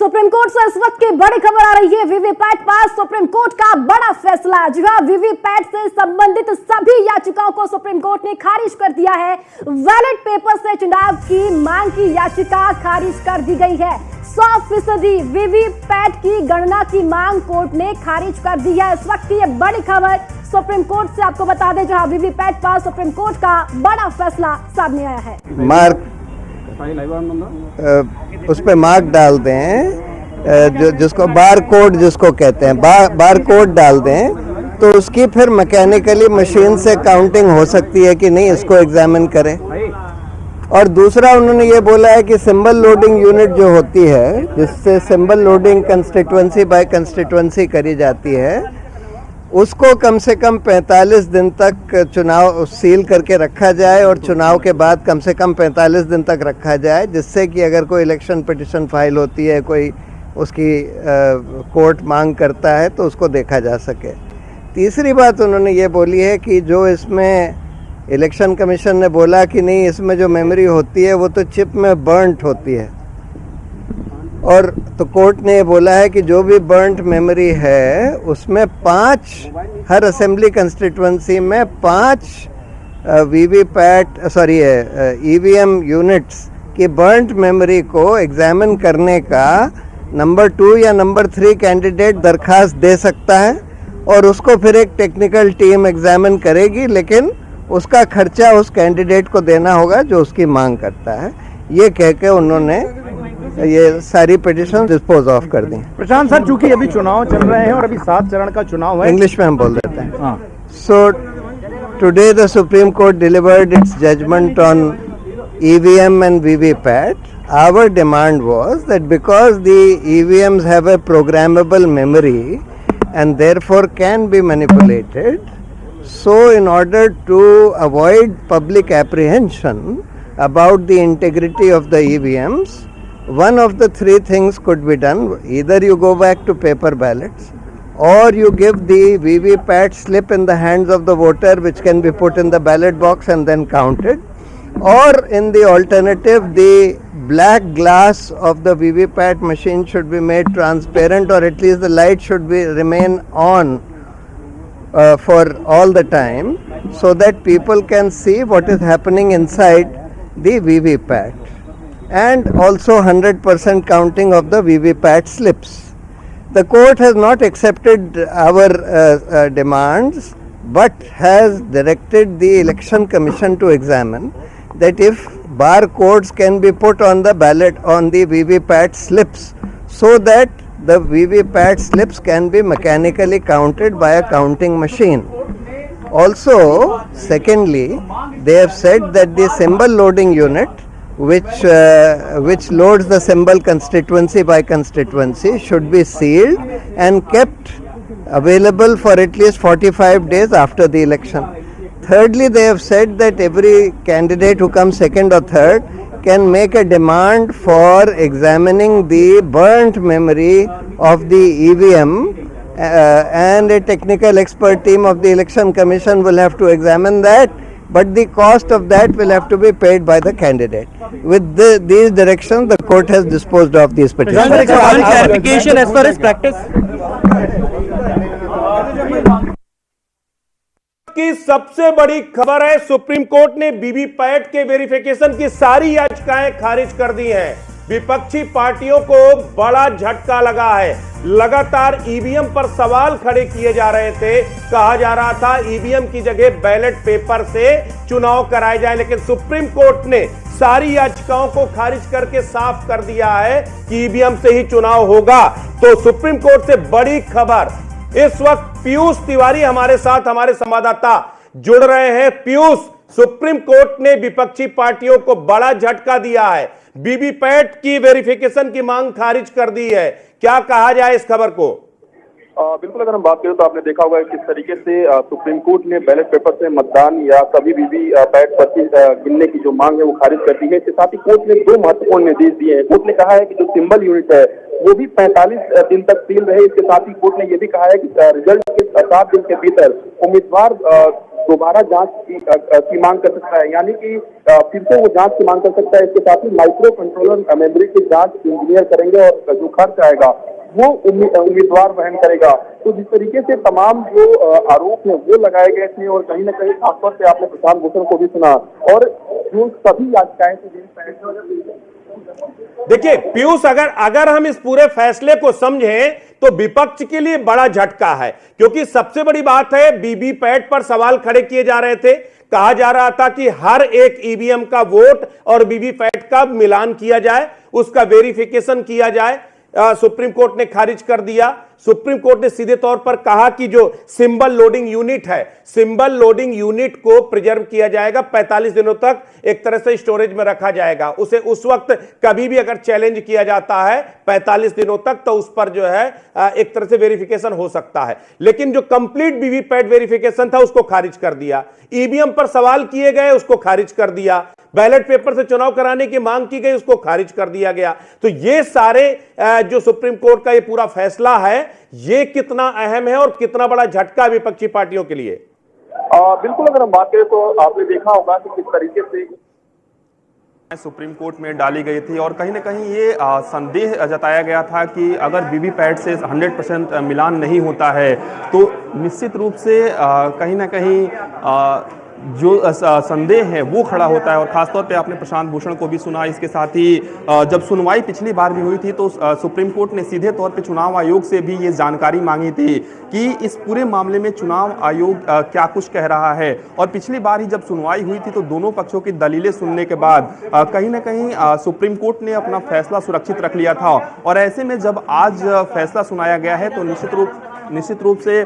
Supreme court से इस वक्त की बड़ी खबर आ रही है। वीवीपैट पास, सुप्रीम कोर्ट का बड़ा फैसला। जी हां, वीवीपैट से संबंधित सभी याचिकाओं को सुप्रीम कोर्ट ने खारिज कर दिया है। बैलेट पेपर से चुनाव की मांग की याचिका खारिज कर दी गई है। 100% वीवीपैट की गणना की मांग कोर्ट ने खारिज कर दी है। इस वक्त की ये बड़ी खबर सुप्रीम कोर्ट से आपको बता दें, जहां वीवीपैट पास सुप्रीम कोर्ट का बड़ा फैसला सामने आया है। मार्क उस पे मार्क डाल दें, जिसको बार कोड जिसको कहते हैं, बार कोड डाल दें तो उसकी फिर मैकेनिकली मशीन से काउंटिंग हो सकती है कि नहीं, इसको एग्जामिन करें। और दूसरा उन्होंने ये बोला है कि सिंबल लोडिंग यूनिट जो होती है, जिससे symbol loading constituency by constituency करी जाती है, उसको कम से कम 45 दिन तक चुनाव सील करके रखा जाए और चुनाव के बाद कम से कम 45 दिन तक रखा जाए, जिससे कि अगर कोई इलेक्शन पिटिशन फाइल होती है, कोई उसकी कोर्ट मांग करता है तो उसको देखा जा सके। तीसरी बात उन्होंने ये बोली है कि जो इसमें इलेक्शन कमीशन ने बोला कि नहीं, इसमें जो मेमोरी होती है वो तो चिप में बर्न्ट होती है, और तो कोर्ट ने ये बोला है कि जो भी बर्न्ट मेमोरी है उसमें 5 हर असेंबली कंस्टिट्यूएंसी में 5 ईवीएम यूनिट्स की बर्न्ट मेमोरी को एग्जामिन करने का नंबर 2 या नंबर 3 कैंडिडेट दरखास्त दे सकता है, और उसको फिर एक टेक्निकल टीम एग्जामिन करेगी, लेकिन उसका खर्चा उस कैंडिडेट को देना होगा जो उसकी मांग करता है। ये कह के उन्होंने ये सारी पिटिशन डिस्पोज ऑफ कर दी। प्रशांत सर, चूंकि अभी चुनाव चल रहे हैं और अभी 7 चरण का चुनाव है, इंग्लिश में हम बोल देते हैं। So today the Supreme Court delivered its judgement on EVM and VVPAT. Our demand was that because the EVMs have a programmable memory and therefore can be manipulated, so in order to avoid public apprehension about the integrity of the EVMs, one of the 3 things could be done. Either you go back to paper ballots, or you give the VVPAT slip in the hands of the voter, which can be put in the ballot box and then counted, or in the alternative, the black glass of the VVPAT machine should be made transparent, or at least the light should be remain on for all the time, so that people can see what is happening inside the VVPAT, and also 100% counting of the VVPAT slips. The court has not accepted our demands, but has directed the Election Commission to examine that if barcodes can be put on the ballot on the VVPAT slips, so that the VVPAT slips can be mechanically counted by a counting machine. Also, secondly, they have said that the symbol loading unit, which loads the symbol constituency by constituency, should be sealed and kept available for at least 45 days after the election. Thirdly, they have said that every candidate who comes second or third can make a demand for examining the burnt memory of the EVM, and a technical expert team of the Election Commission will have to examine that, but the cost of that will have to be paid by the candidate. With these directions, the court has disposed of these petitions. One clarification as far as practice. की सबसे बड़ी खबर है, supreme court ने VVPAT के verification की सारी याचिकाएं खारिज कर दी हैं। विपक्षी पार्टियों को बड़ा झटका लगा है। लगातार ईवीएम पर सवाल खड़े किए जा रहे थे। कहा जा रहा था ईवीएम की जगह बैलेट पेपर से चुनाव कराए जाए, लेकिन सुप्रीम कोर्ट ने सारी याचिकाओं को खारिज करके साफ कर दिया है कि ईवीएम से ही चुनाव होगा। तो सुप्रीम कोर्ट से बड़ी खबर। इस वक्त पीयूष तिवारी हमारे साथ, हमारे संवाददाता जुड़ रहे हैं। पीयूष, सुप्रीम कोर्ट ने विपक्षी पार्टियों को बड़ा झटका दिया है, वीवीपैट की वेरिफिकेशन की मांग खारिज कर दी है। क्या कहा जाए इस खबर को? बिल्कुल, अगर हम बात करें तो आपने देखा होगा किस तरीके से सुप्रीम कोर्ट ने बैलेट पेपर से मतदान या कभी वीवीपैट पर्ची गिनने की जो मांग है वो खारिज कर दी है। इसके साथ ही कोर्ट ने 2 महत्वपूर्ण निर्देश दिए हैं। कोर्ट ने कहा है कि जो सिंबल यूनिट है वो भी 45 दिन तक सील रहे। इसके साथ ही कोर्ट ने यह भी कहा है कि रिजल्ट के 7 दिन के भीतर उम्मीदवार दोबारा जांच की मांग कर सकता है, यानी कि फिर से वो जांच की मांग कर सकता है। इसके साथ ही माइक्रो कंट्रोलर मेमोरी की जांच इंजीनियर करेंगे और जो खर्च आएगा वो उम्मीदवार वहन करेगा। तो जिस तरीके से तमाम जो आरोप है वो लगाए गए थे, और कहीं ना कहीं खासतौर से आपने प्रशांत भूषण को भी सुना, और जो सभी याचिकाएं थी। देखिए पीयूष, अगर हम इस पूरे फैसले को समझें तो विपक्ष के लिए बड़ा झटका है, क्योंकि सबसे बड़ी बात है वीवीपैट पर सवाल खड़े किए जा रहे थे। कहा जा रहा था कि हर एक ईवीएम का वोट और वीवीपैट का मिलान किया जाए, उसका वेरिफिकेशन किया जाए। सुप्रीम कोर्ट ने खारिज कर दिया। सुप्रीम कोर्ट ने सीधे तौर पर कहा कि जो सिंबल लोडिंग यूनिट है, सिंबल लोडिंग यूनिट को प्रिजर्व किया जाएगा, 45 दिनों तक एक तरह से स्टोरेज में रखा जाएगा। उसे उस वक्त कभी भी अगर चैलेंज किया जाता है 45 दिनों तक, तो उस पर जो है एक तरह से वेरिफिकेशन हो सकता है। लेकिन जो कंप्लीट वीवीपैट वेरिफिकेशन था उसको खारिज कर दिया। ईवीएम पर सवाल किए गए, उसको खारिज कर दिया। बैलेट पेपर से चुनाव कराने की मांग की गई, उसको खारिज कर दिया गया। तो ये सारे जो सुप्रीम कोर्ट का ये पूरा फैसला है, ये कितना अहम है और कितना बड़ा झटका विपक्षी पार्टियों के लिए? बिल्कुल, अगर हम बात करें तो आपने देखा होगा कि किस तरीके से सुप्रीम कोर्ट में डाली गई थी, और कहीं ना कहीं ये संदेह जताया गया था कि अगर वीवीपैट से 100% मिलान नहीं होता है तो निश्चित रूप से कहीं ना कहीं जो संदेह है वो खड़ा होता है। और खासतौर पे आपने प्रशांत भूषण को भी सुना। इसके साथ ही जब सुनवाई पिछली बार भी हुई थी तो सुप्रीम कोर्ट ने सीधे तौर पे चुनाव आयोग से भी ये जानकारी मांगी थी कि इस पूरे मामले में चुनाव आयोग क्या कुछ कह रहा है। और पिछली बार ही जब सुनवाई हुई थी तो दोनों पक्षों की दलीलें सुनने के बाद कहीं ना कहीं सुप्रीम कोर्ट ने अपना फैसला सुरक्षित रख लिया था। और ऐसे में जब आज फैसला सुनाया गया है तो निश्चित रूप से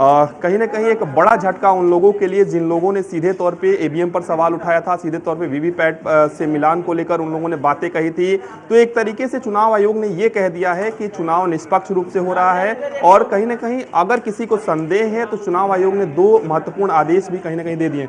कहीं ना कहीं एक बड़ा झटका उन लोगों के लिए जिन लोगों ने सीधे तौर पे ईवीएम पर सवाल उठाया था, सीधे तौर पे वीवीपैट से मिलान को लेकर उन लोगों ने बातें कही थी। तो एक तरीके से चुनाव आयोग ने ये कह दिया है कि चुनाव निष्पक्ष रूप से हो रहा है। और कहीं ना कहीं अगर किसी को संदेह है तो चुनाव आयोग ने 2 महत्वपूर्ण आदेश भी कहीं ना कहीं दे दिए।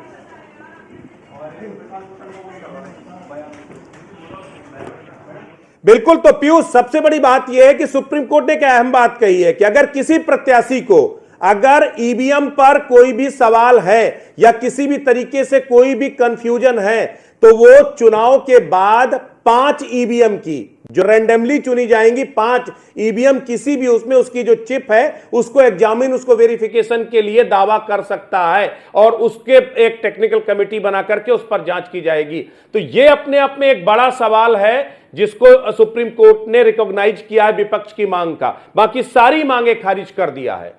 बिल्कुल। तो पीयूष, सबसे बड़ी बात यह है कि सुप्रीम कोर्ट ने एक अहम बात कही है कि अगर किसी प्रत्याशी को अगर ईवीएम पर कोई भी सवाल है या किसी भी तरीके से कोई भी कंफ्यूजन है तो वो चुनाव के बाद 5 ईवीएम की जो रैंडमली चुनी जाएंगी, 5 ईवीएम किसी भी उसमें उसकी जो चिप है उसको एग्जामिन, उसको वेरिफिकेशन के लिए दावा कर सकता है और उसके एक टेक्निकल कमेटी बना करके उस पर जांच की जाएगी। तो ये अपने आप में एक बड़ा सवाल है जिसको सुप्रीम कोर्ट ने रिकॉग्नाइज किया है विपक्ष की मांग का। बाकी सारी मांगे खारिज कर दिया है।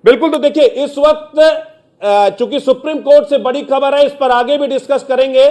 बिल्कुल। तो देखिए इस वक्त चूंकि सुप्रीम कोर्ट से बड़ी खबर है, इस पर आगे भी डिस्कस करेंगे।